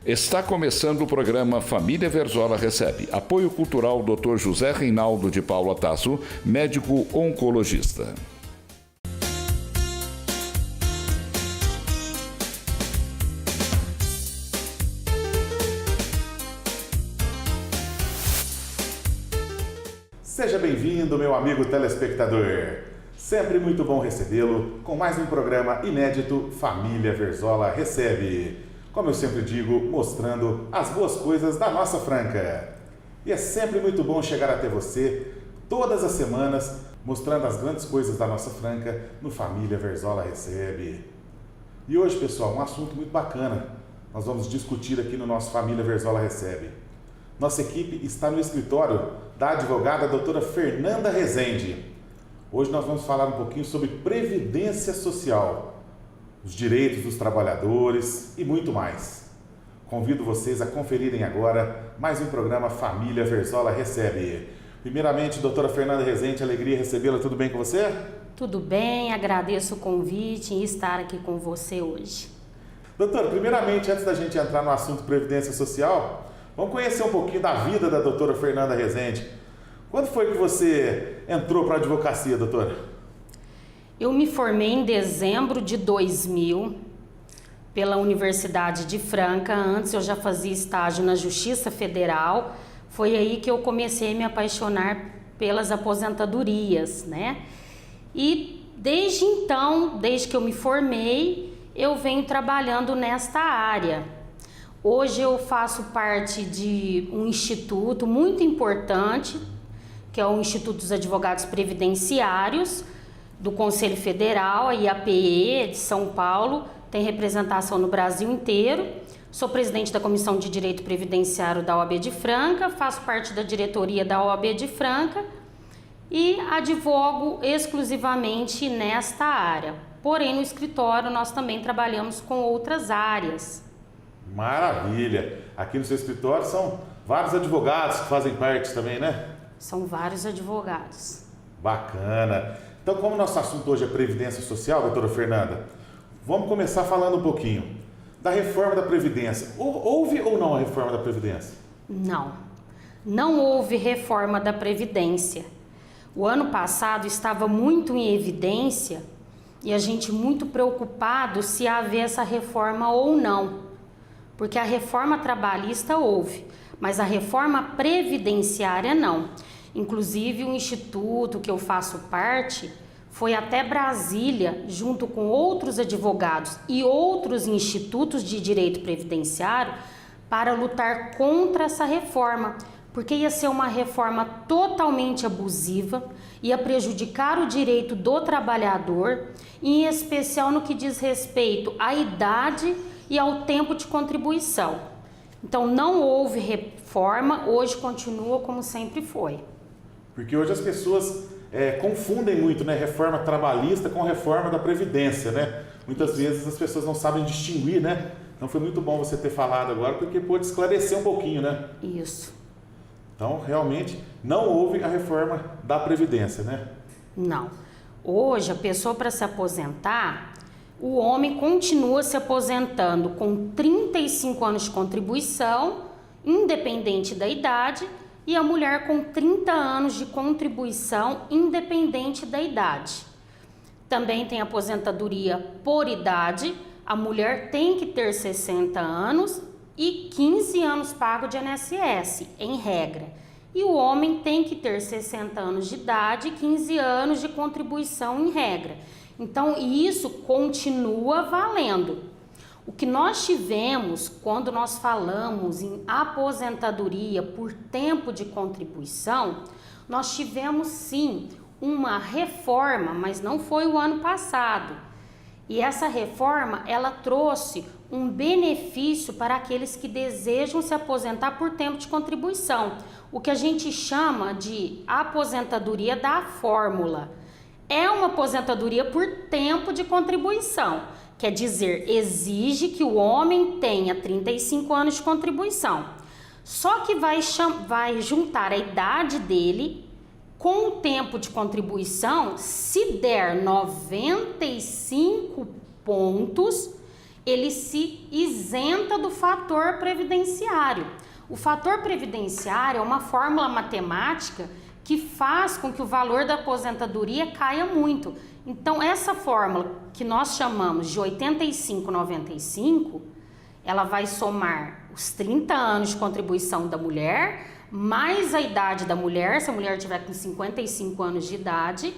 Está começando o programa Família Verzola Recebe. Apoio cultural Dr. José Reinaldo de Paula Tasso, médico oncologista. Seja bem-vindo, meu amigo telespectador. Sempre muito bom recebê-lo com mais um programa inédito Família Verzola Recebe. Como eu sempre digo, mostrando as boas coisas da nossa Franca. E é sempre muito bom chegar até você, todas as semanas, mostrando as grandes coisas da nossa Franca no Família Verzola Recebe. E hoje, pessoal, um assunto muito bacana. Nós vamos discutir aqui no nosso Família Verzola Recebe. Nossa equipe está no escritório da advogada doutora Fernanda Rezende. Hoje nós vamos falar um pouquinho sobre previdência social, os direitos dos trabalhadores e muito mais. Convido vocês a conferirem agora mais um programa Família Verzola Recebe. Primeiramente, doutora Fernanda Rezende, alegria recebê-la. Tudo bem com você? Tudo bem, agradeço o convite e estar aqui com você hoje. Doutora, primeiramente, antes da gente entrar no assunto previdência social, vamos conhecer um pouquinho da vida da doutora Fernanda Rezende. Quando foi que você entrou para a advocacia, doutora? Eu me formei em dezembro de 2000 pela Universidade de Franca. Antes eu já fazia estágio na Justiça Federal. Foi aí que eu comecei a me apaixonar pelas aposentadorias, né? E desde então, desde que eu me formei, eu venho trabalhando nesta área. Hoje eu faço parte de um instituto muito importante, que é o Instituto dos Advogados Previdenciários, do Conselho Federal, a IAPE de São Paulo, tem representação no Brasil inteiro. Sou presidente da Comissão de Direito Previdenciário da OAB de Franca, faço parte da diretoria da OAB de Franca e advogo exclusivamente nesta área. Porém, no escritório nós também trabalhamos com outras áreas. Maravilha! Aqui no seu escritório são vários advogados que fazem parte também, né? São vários advogados. Bacana! Então, como nosso assunto hoje é Previdência Social, doutora Fernanda, vamos começar falando um pouquinho da reforma da Previdência. Houve ou não a reforma da Previdência? Não houve reforma da Previdência. O ano passado estava muito em evidência e a gente muito preocupado se haver essa reforma ou não. Porque a reforma trabalhista houve, mas a reforma previdenciária não. Inclusive o instituto que eu faço parte foi até Brasília, junto com outros advogados e outros institutos de direito previdenciário, para lutar contra essa reforma, porque ia ser uma reforma totalmente abusiva, ia prejudicar o direito do trabalhador, em especial no que diz respeito à idade e ao tempo de contribuição. Então não houve reforma, hoje continua como sempre foi. Porque hoje as pessoas confundem muito, né, reforma trabalhista com reforma da Previdência, né? Muitas vezes as pessoas não sabem distinguir, né? Então foi muito bom você ter falado agora, porque pôde esclarecer um pouquinho, né? Isso. Então, realmente, não houve a reforma da Previdência, né? Não. Hoje, a pessoa para se aposentar, o homem continua se aposentando com 35 anos de contribuição, independente da idade, e a mulher com 30 anos de contribuição, independente da idade. Também tem aposentadoria por idade, a mulher tem que ter 60 anos e 15 anos pago de INSS, em regra. E o homem tem que ter 60 anos de idade e 15 anos de contribuição, em regra. Então, isso continua valendo. O que nós tivemos quando nós falamos em aposentadoria por tempo de contribuição, nós tivemos sim uma reforma, mas não foi o ano passado. E essa reforma, ela trouxe um benefício para aqueles que desejam se aposentar por tempo de contribuição, o que a gente chama de aposentadoria da fórmula. É uma aposentadoria por tempo de contribuição. Quer dizer, exige que o homem tenha 35 anos de contribuição. Só que vai juntar a idade dele com o tempo de contribuição. Se der 95 pontos, ele se isenta do fator previdenciário. O fator previdenciário é uma fórmula matemática que faz com que o valor da aposentadoria caia muito. Então, essa fórmula que nós chamamos de 85,95, ela vai somar os 30 anos de contribuição da mulher, mais a idade da mulher, se a mulher tiver com 55 anos de idade,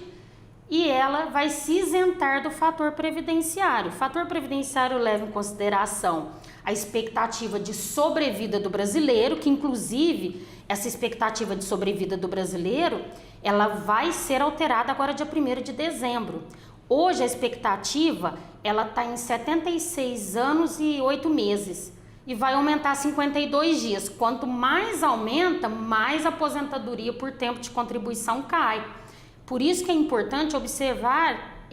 e ela vai se isentar do fator previdenciário. O fator previdenciário leva em consideração a expectativa de sobrevida do brasileiro, que inclusive essa expectativa de sobrevida do brasileiro, ela vai ser alterada agora dia 1º de dezembro. Hoje a expectativa, ela está em 76 anos e 8 meses e vai aumentar a 52 dias. Quanto mais aumenta, mais a aposentadoria por tempo de contribuição cai. Por isso que é importante observar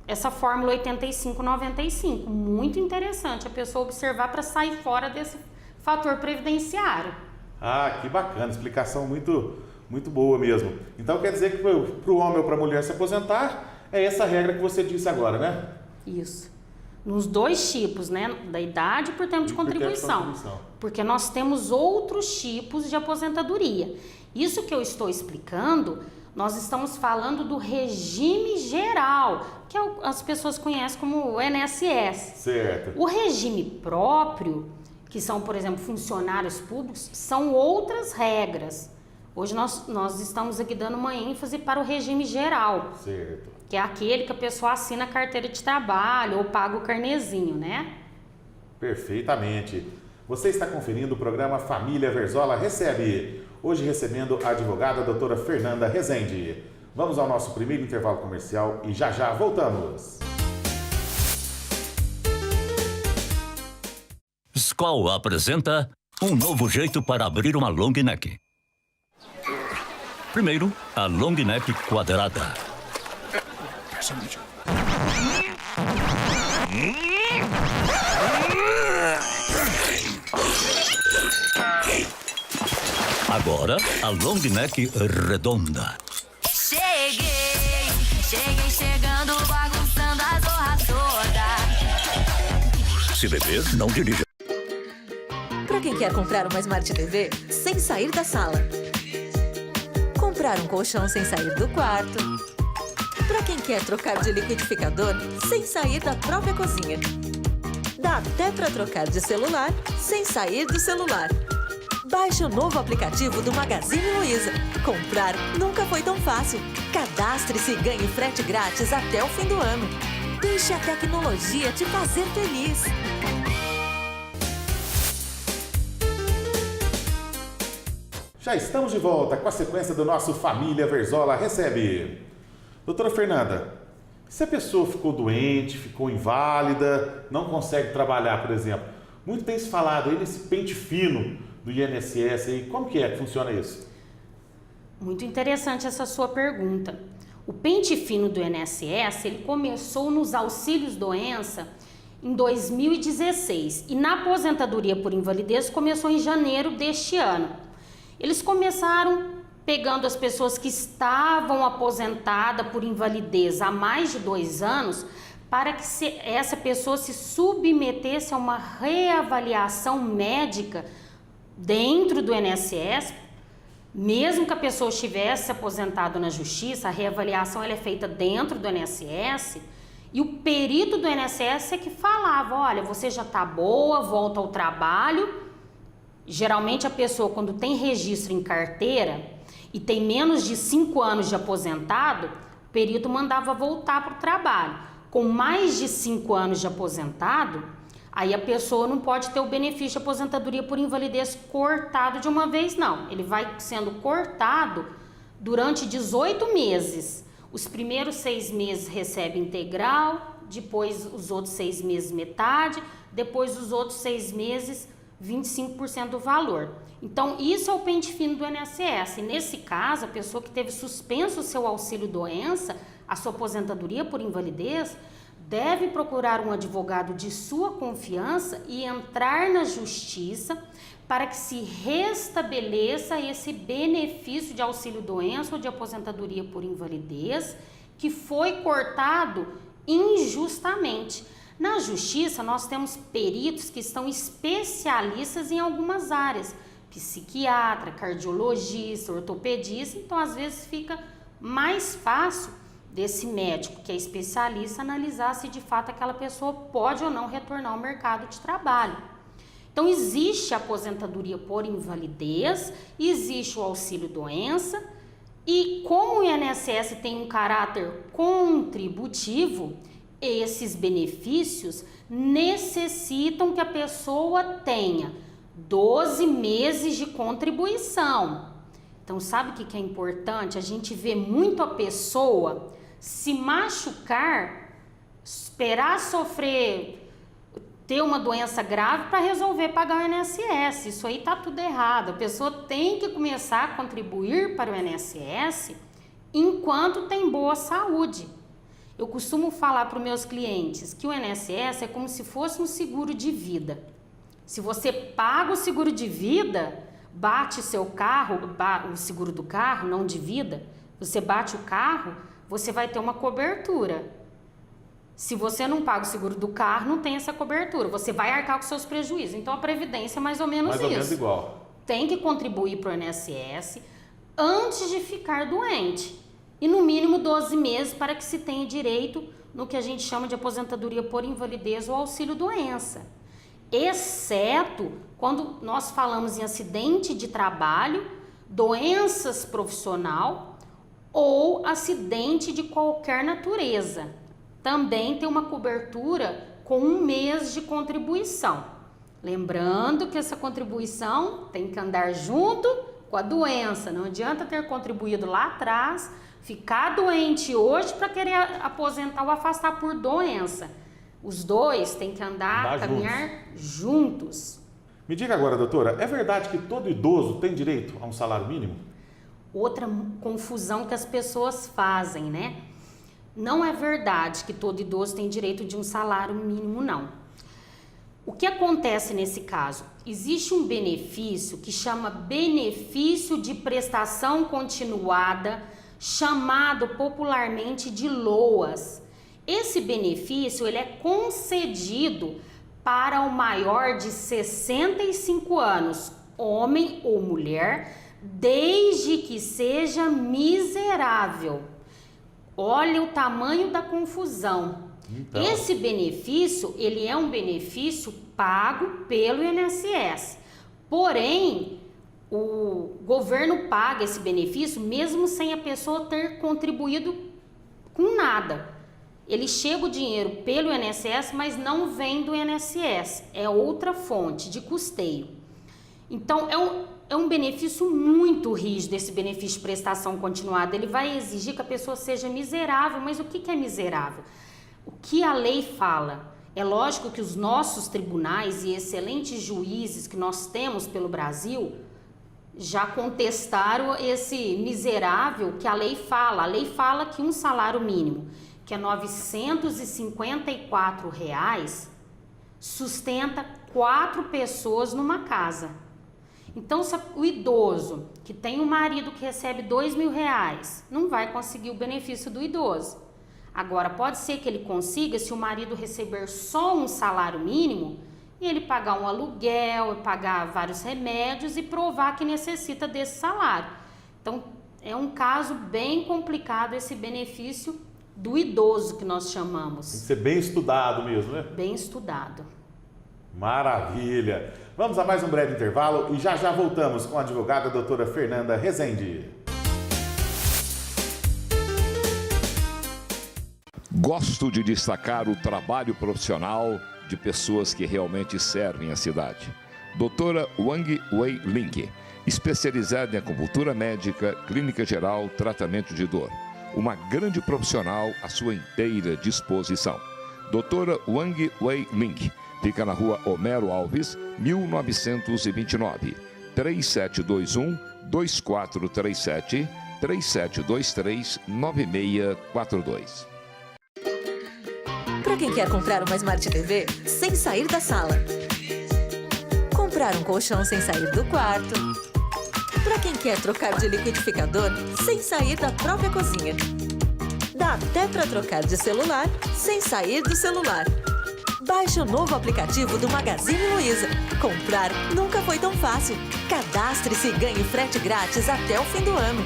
essa fórmula 85,95. Muito interessante a pessoa observar para sair fora desse fator previdenciário. Ah, que bacana, explicação muito boa mesmo. Então quer dizer que para o homem ou para a mulher se aposentar, é essa regra que você disse agora, né? Isso. Nos dois tipos, né? Da idade por tempo de contribuição. Porque nós temos outros tipos de aposentadoria. Isso que eu estou explicando, nós estamos falando do regime geral, que as pessoas conhecem como o INSS. Certo. O regime próprio, que são, por exemplo, funcionários públicos, são outras regras. Hoje nós estamos aqui dando uma ênfase para o regime geral. Certo. Que é aquele que a pessoa assina a carteira de trabalho ou paga o carnezinho, né? Perfeitamente. Você está conferindo o programa Família Verzola Recebe. Hoje recebendo a advogada doutora Fernanda Rezende. Vamos ao nosso primeiro intervalo comercial e já voltamos. Skol apresenta um novo jeito para abrir uma long neck. Primeiro, a long neck quadrada. Agora, a long neck redonda. Cheguei chegando, bagunçando a zorra toda. Se beber, não dirija. Para quem quer comprar uma Smart TV sem sair da sala. Comprar um colchão sem sair do quarto. Para quem quer trocar de liquidificador sem sair da própria cozinha. Dá até para trocar de celular sem sair do celular. Baixe o novo aplicativo do Magazine Luiza. Comprar nunca foi tão fácil. Cadastre-se e ganhe frete grátis até o fim do ano. Deixe a tecnologia te fazer feliz. Já estamos de volta com a sequência do nosso Família Verzola Recebe. Doutora Fernanda, se a pessoa ficou doente, ficou inválida, não consegue trabalhar, por exemplo, muito tem se falado aí nesse pente fino do INSS aí, como que funciona isso? Muito interessante essa sua pergunta. O pente fino do INSS, ele começou nos auxílios-doença em 2016 e na aposentadoria por invalidez começou em janeiro deste ano. Eles começaram pegando as pessoas que estavam aposentadas por invalidez há mais de 2 anos para que essa pessoa se submetesse a uma reavaliação médica dentro do INSS. Mesmo que a pessoa estivesse aposentada na justiça, a reavaliação ela é feita dentro do INSS e o perito do INSS é que falava, olha, você já está boa, volta ao trabalho. Geralmente a pessoa quando tem registro em carteira e tem menos de 5 anos de aposentado, o perito mandava voltar para o trabalho. Com mais de 5 anos de aposentado, aí a pessoa não pode ter o benefício de aposentadoria por invalidez cortado de uma vez, não. Ele vai sendo cortado durante 18 meses. Os primeiros 6 meses recebe integral, depois os outros 6 meses metade, depois os outros 6 meses 25% do valor. Então, isso é o pente fino do INSS. E nesse caso, a pessoa que teve suspenso o seu auxílio-doença, a sua aposentadoria por invalidez, deve procurar um advogado de sua confiança e entrar na justiça para que se restabeleça esse benefício de auxílio-doença ou de aposentadoria por invalidez que foi cortado injustamente. Na justiça, nós temos peritos que estão especialistas em algumas áreas, psiquiatra, cardiologista, ortopedista, então às vezes fica mais fácil desse médico que é especialista analisar se de fato aquela pessoa pode ou não retornar ao mercado de trabalho. Então existe a aposentadoria por invalidez, existe o auxílio-doença e como o INSS tem um caráter contributivo, esses benefícios necessitam que a pessoa tenha 12 meses de contribuição. Então, sabe o que é importante? A gente vê muito a pessoa se machucar, esperar sofrer, ter uma doença grave para resolver pagar o INSS. Isso aí tá tudo errado. A pessoa tem que começar a contribuir para o INSS enquanto tem boa saúde. Eu costumo falar para os meus clientes que o INSS é como se fosse um seguro de vida. Se você paga o seguro de vida, bate seu carro, o seguro do carro, não de vida, você bate o carro, você vai ter uma cobertura. Se você não paga o seguro do carro, não tem essa cobertura, você vai arcar com seus prejuízos. Então a Previdência é mais ou menos isso. Mais ou menos igual. Tem que contribuir para o INSS antes de ficar doente. E no mínimo 12 meses para que se tenha direito no que a gente chama de aposentadoria por invalidez ou auxílio-doença. Exceto quando nós falamos em acidente de trabalho, doenças profissional ou acidente de qualquer natureza. Também tem uma cobertura com 1 mês de contribuição. Lembrando que essa contribuição tem que andar junto com a doença. Não adianta ter contribuído lá atrás, ficar doente hoje para querer aposentar ou afastar por doença. Os dois têm que caminhar juntos. Me diga agora, doutora, é verdade que todo idoso tem direito a um salário mínimo? Outra confusão que as pessoas fazem, né? Não é verdade que todo idoso tem direito de um salário mínimo, não. O que acontece nesse caso? Existe um benefício que chama benefício de prestação continuada, chamado popularmente de LOAS. Esse benefício ele é concedido para o maior de 65 anos, homem ou mulher, desde que seja miserável. Olha o tamanho da confusão. Então, esse benefício, ele é um benefício pago pelo INSS. Porém, o governo paga esse benefício mesmo sem a pessoa ter contribuído com nada. Ele chega o dinheiro pelo INSS, mas não vem do INSS. É outra fonte de custeio. Então, é um benefício muito rígido, esse benefício de prestação continuada. Ele vai exigir que a pessoa seja miserável, mas o que é miserável? O que a lei fala? É lógico que os nossos tribunais e excelentes juízes que nós temos pelo Brasil já contestaram esse miserável que a lei fala. A lei fala que um salário mínimo, que é R$ 954, sustenta 4 pessoas numa casa. Então, se o idoso que tem um marido que recebe R$2.000, não vai conseguir o benefício do idoso. Agora, pode ser que ele consiga se o marido receber só um salário mínimo e ele pagar um aluguel, pagar vários remédios e provar que necessita desse salário. Então, é um caso bem complicado esse benefício do idoso que nós chamamos. Tem que ser bem estudado mesmo, né? Bem estudado. Maravilha! Vamos a mais um breve intervalo e já voltamos com a advogada doutora Fernanda Rezende. Gosto de destacar o trabalho profissional de pessoas que realmente servem a cidade. Doutora Wang Wei Ling, especializada em acupuntura médica, clínica geral, tratamento de dor. Uma grande profissional à sua inteira disposição. Doutora Wang Wei Ling, fica na rua Homero Alves, 1929, 3721-2437, 3723-9642. Para quem quer comprar uma Smart TV sem sair da sala. Comprar um colchão sem sair do quarto. Para quem quer trocar de liquidificador sem sair da própria cozinha. Dá até para trocar de celular sem sair do celular. Baixe o novo aplicativo do Magazine Luiza. Comprar nunca foi tão fácil. Cadastre-se e ganhe frete grátis até o fim do ano.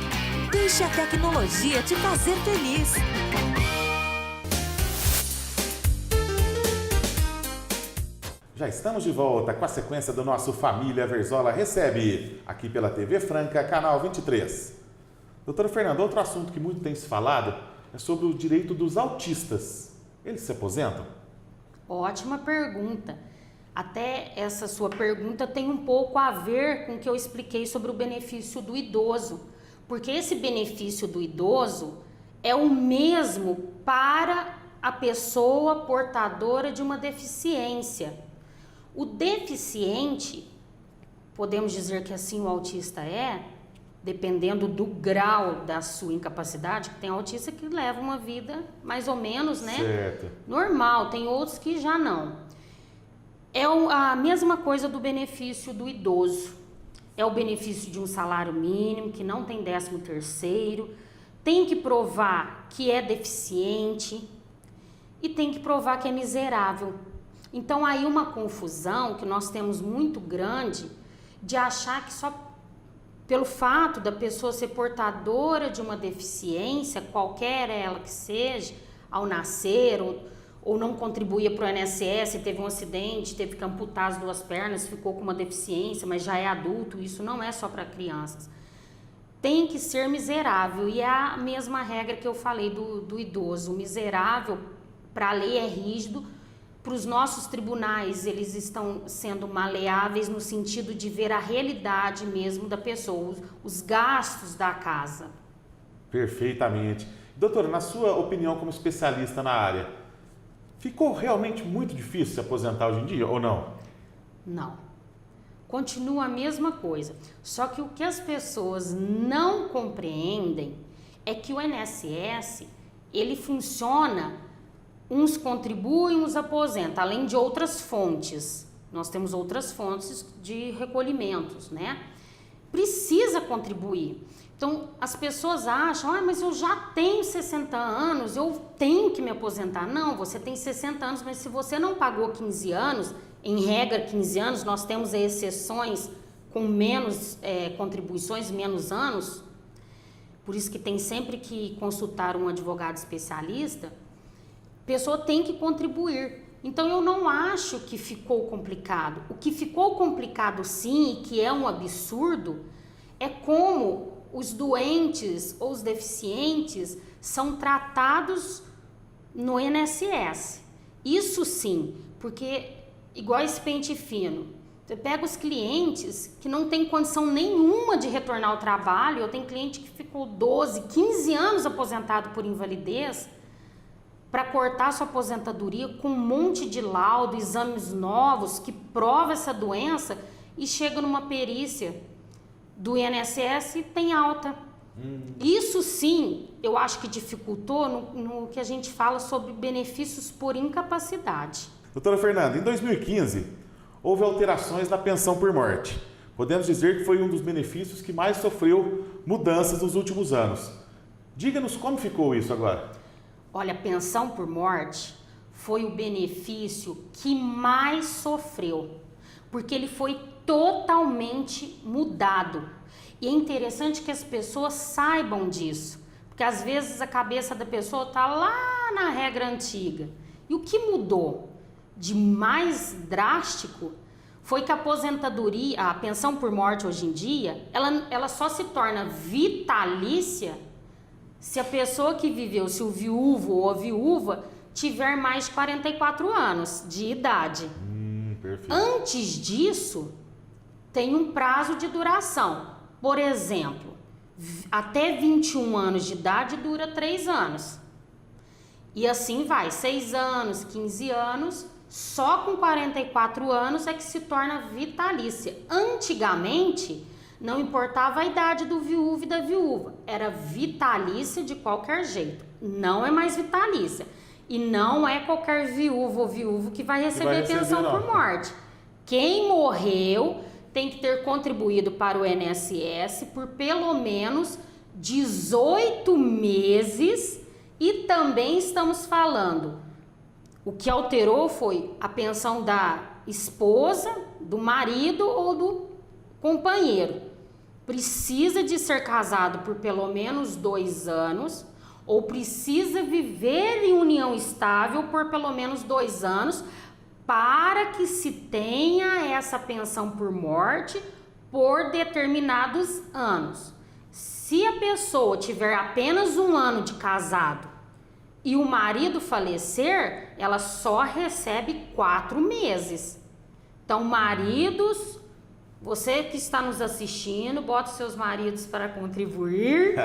Deixe a tecnologia te fazer feliz. Já estamos de volta com a sequência do nosso Família Verzola Recebe, aqui pela TV Franca, canal 23. Doutora Fernanda, outro assunto que muito tem se falado é sobre o direito dos autistas. Eles se aposentam? Ótima pergunta. Até essa sua pergunta tem um pouco a ver com o que eu expliquei sobre o benefício do idoso. Porque esse benefício do idoso é o mesmo para a pessoa portadora de uma deficiência. O deficiente, podemos dizer que assim o autista é, dependendo do grau da sua incapacidade, que tem autista que leva uma vida mais ou menos, né? Certo. Normal, tem outros que já não. É a mesma coisa do benefício do idoso. É o benefício de um salário mínimo, que não tem 13º, tem que provar que é deficiente e tem que provar que é miserável. Então, aí uma confusão que nós temos muito grande de achar que só pelo fato da pessoa ser portadora de uma deficiência, qualquer ela que seja, ao nascer ou não contribuía para o INSS, teve um acidente, teve que amputar as 2 pernas, ficou com uma deficiência, mas já é adulto, isso não é só para crianças. Tem que ser miserável, e é a mesma regra que eu falei do idoso. O miserável, para a lei, é rígido. Para os nossos tribunais, eles estão sendo maleáveis no sentido de ver a realidade mesmo da pessoa, os gastos da casa. Perfeitamente. Doutora, na sua opinião como especialista na área, ficou realmente muito difícil se aposentar hoje em dia ou não? Não. Continua a mesma coisa. Só que o que as pessoas não compreendem é que o INSS, ele funciona, uns contribuem, uns aposentam, além de outras fontes. Nós temos outras fontes de recolhimentos, né? Precisa contribuir. Então, as pessoas acham, mas eu já tenho 60 anos, eu tenho que me aposentar. Não, você tem 60 anos, mas se você não pagou 15 anos, em regra 15 anos, nós temos exceções com menos contribuições, menos anos, por isso que tem sempre que consultar um advogado especialista, a pessoa tem que contribuir. Então, eu não acho que ficou complicado. O que ficou complicado, sim, e que é um absurdo, é como os doentes ou os deficientes são tratados no INSS. Isso sim, porque igual esse pente fino, você pega os clientes que não tem condição nenhuma de retornar ao trabalho. Eu tenho cliente que ficou 12, 15 anos aposentado por invalidez, para cortar sua aposentadoria com um monte de laudo, exames novos que provam essa doença, e chega numa perícia do INSS e tem alta. Isso sim, eu acho que dificultou no que a gente fala sobre benefícios por incapacidade. Doutora Fernanda, em 2015, houve alterações na pensão por morte. Podemos dizer que foi um dos benefícios que mais sofreu mudanças nos últimos anos. Diga-nos como ficou isso agora. Olha, a pensão por morte foi o benefício que mais sofreu, porque ele foi totalmente mudado. E é interessante que as pessoas saibam disso, porque às vezes a cabeça da pessoa está lá na regra antiga. E o que mudou de mais drástico foi que a aposentadoria, a pensão por morte hoje em dia, ela só se torna vitalícia se a pessoa que viveu, se o viúvo ou a viúva tiver mais de 44 anos de idade. Perfeito. Antes disso, tem um prazo de duração. Por exemplo, até 21 anos de idade dura 3 anos. E assim vai, 6 anos, 15 anos, só com 44 anos é que se torna vitalícia. Antigamente, não importava a idade do viúvo e da viúva, era vitalícia de qualquer jeito. Não é mais vitalícia. E não é qualquer viúvo ou viúvo que vai receber pensão por morte. Quem morreu tem que ter contribuído para o INSS por pelo menos 18 meses, e também estamos falando O que alterou foi a pensão da esposa, do marido ou do companheiro. Precisa de ser casado por pelo menos 2 anos ou precisa viver em união estável por pelo menos 2 anos para que se tenha essa pensão por morte por determinados anos. Se a pessoa tiver apenas 1 ano de casado e o marido falecer, ela só recebe 4 meses. Então, maridos, você que está nos assistindo, bota seus maridos para contribuir,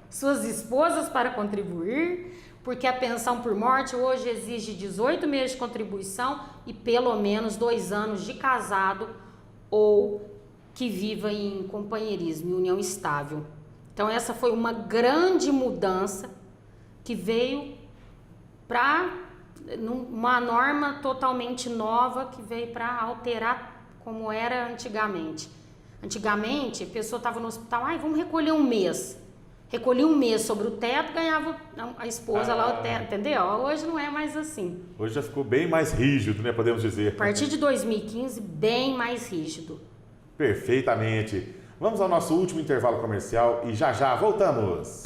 suas esposas para contribuir, porque a pensão por morte hoje exige 18 meses de contribuição e pelo menos 2 anos de casado ou que viva em companheirismo, em união estável. Então, essa foi uma grande mudança que veio para uma norma totalmente nova que veio para alterar como era antigamente. Antigamente, a pessoa estava no hospital, vamos recolher 1 mês. Recolhia 1 mês sobre o teto, ganhava a esposa lá o teto, entendeu? Hoje não é mais assim. Hoje já ficou bem mais rígido, né? Podemos dizer. A partir de 2015, bem mais rígido. Perfeitamente. Vamos ao nosso último intervalo comercial e já já voltamos.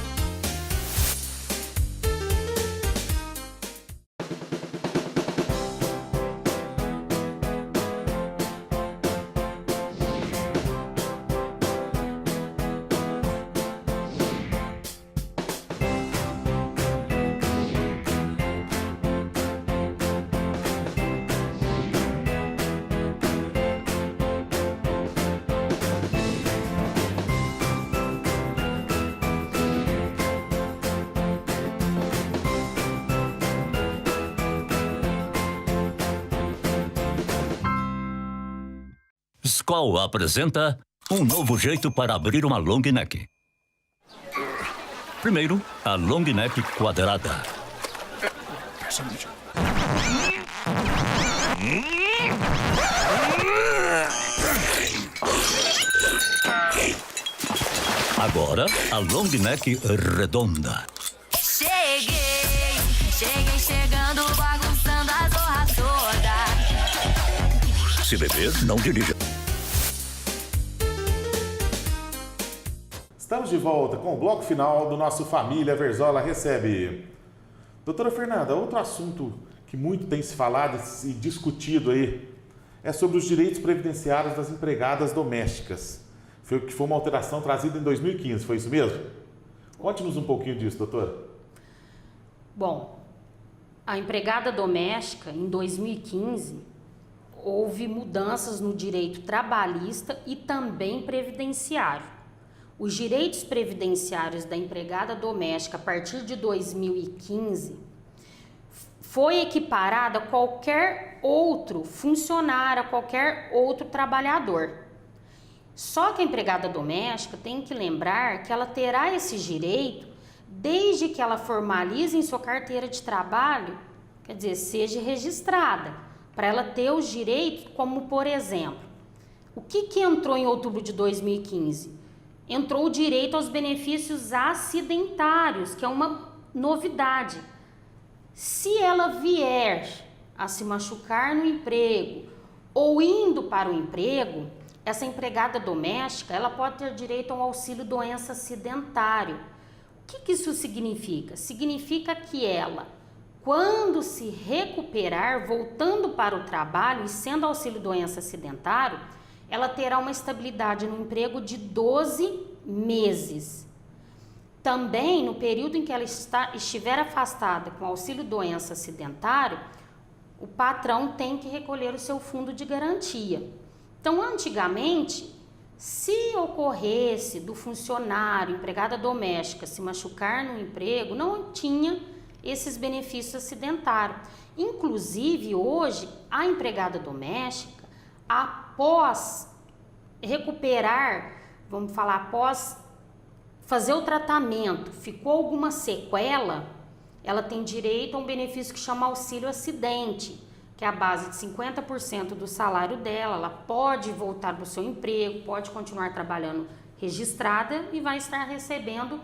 Skol apresenta um novo jeito para abrir uma long neck. Primeiro, a long neck quadrada. Agora, a long neck redonda. Cheguei chegando, bagunçando a zorra toda. Se beber, não dirija. Estamos de volta com o bloco final do nosso Família Verzola Recebe. Doutora Fernanda, outro assunto que muito tem se falado e discutido aí é sobre os direitos previdenciários das empregadas domésticas. Foi uma alteração trazida em 2015, foi isso mesmo? Conte-nos um pouquinho disso, doutora. Bom, a empregada doméstica, em 2015, houve mudanças no direito trabalhista e também previdenciário. Os direitos previdenciários da empregada doméstica a partir de 2015 foi equiparado a qualquer outro funcionário, a qualquer outro trabalhador. Só que a empregada doméstica tem que lembrar que ela terá esse direito desde que ela formalize em sua carteira de trabalho, quer dizer, seja registrada, para ela ter os direitos, como por exemplo, o que entrou em outubro de 2015? Entrou o direito aos benefícios acidentários, que é uma novidade. Se ela vier a se machucar no emprego ou indo para o emprego, essa empregada doméstica, ela pode ter direito a um auxílio doença acidentário. O que isso significa? Significa que ela, quando se recuperar, voltando para o trabalho e sendo auxílio doença acidentário, ela terá uma estabilidade no emprego de 12 meses. Também, no período em que ela estiver afastada com auxílio doença acidentário, o patrão tem que recolher o seu fundo de garantia. Então, antigamente, se ocorresse do funcionário, empregada doméstica, se machucar no emprego, não tinha esses benefícios acidentários. Inclusive, hoje, a empregada doméstica, após recuperar, vamos falar, após fazer o tratamento, ficou alguma sequela, ela tem direito a um benefício que chama auxílio acidente, que é a base de 50% do salário dela. Ela pode voltar para o seu emprego, pode continuar trabalhando registrada e vai estar recebendo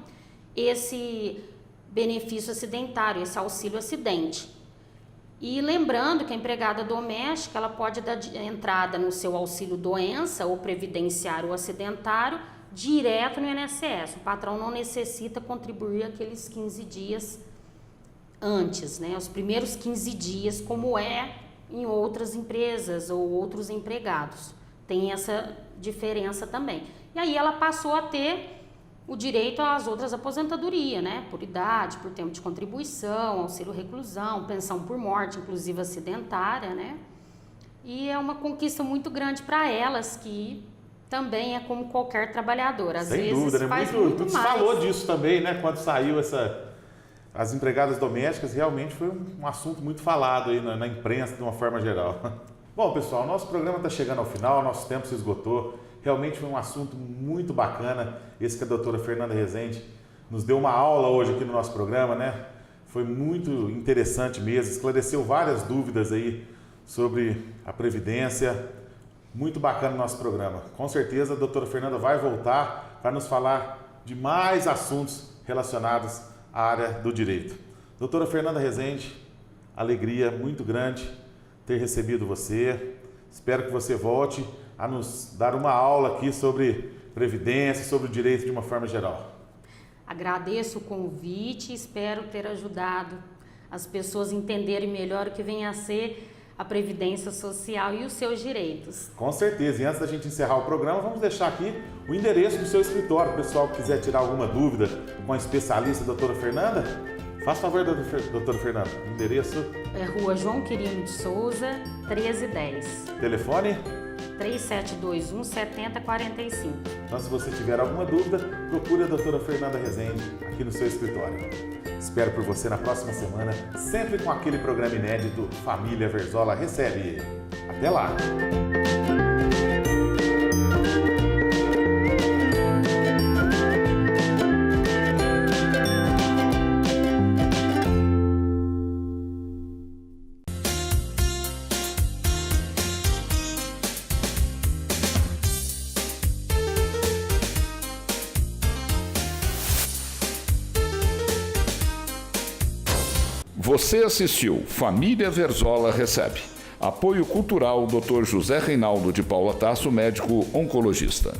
esse benefício acidentário, esse auxílio acidente. E lembrando que a empregada doméstica ela pode dar entrada no seu auxílio doença ou previdenciário ou acidentário direto no INSS. O patrão não necessita contribuir aqueles 15 dias antes, né? Os primeiros 15 dias, como é em outras empresas ou outros empregados. Tem essa diferença também. E aí ela passou a ter o direito às outras aposentadorias, né? Por idade, por tempo de contribuição, auxílio reclusão, pensão por morte, inclusive acidentária, né? E é uma conquista muito grande para elas, que também é como qualquer trabalhador. Às Sem vezes dúvida, né? faz muito Você mais. falou disso também, né? Quando saiu as empregadas domésticas, realmente foi um assunto muito falado aí na imprensa de uma forma geral. Bom, pessoal, nosso programa está chegando ao final, nosso tempo se esgotou. Realmente foi um assunto muito bacana, esse que a doutora Fernanda Rezende nos deu uma aula hoje aqui no nosso programa, né? Foi muito interessante mesmo, esclareceu várias dúvidas aí sobre a Previdência. Muito bacana o nosso programa. Com certeza a doutora Fernanda vai voltar para nos falar de mais assuntos relacionados à área do direito. Doutora Fernanda Rezende, alegria muito grande ter recebido você. Espero que você volte a nos dar uma aula aqui sobre Previdência, sobre o direito de uma forma geral. Agradeço o convite e espero ter ajudado as pessoas a entenderem melhor o que vem a ser a Previdência Social e os seus direitos. Com certeza. E antes da gente encerrar o programa, vamos deixar aqui o endereço do seu escritório. O pessoal que quiser tirar alguma dúvida com a especialista, a doutora Fernanda, faça favor, doutora Fernanda. O endereço? É Rua João Quirino de Souza, 1310. Telefone? 3721-7045. Então, se você tiver alguma dúvida, procure a doutora Fernanda Rezende aqui no seu escritório. Espero por você na próxima semana, sempre com aquele programa inédito Família Verzola Recebe. Até lá! Você assistiu Família Verzola Recebe. Apoio cultural Dr. José Reinaldo de Paula Tasso, médico oncologista.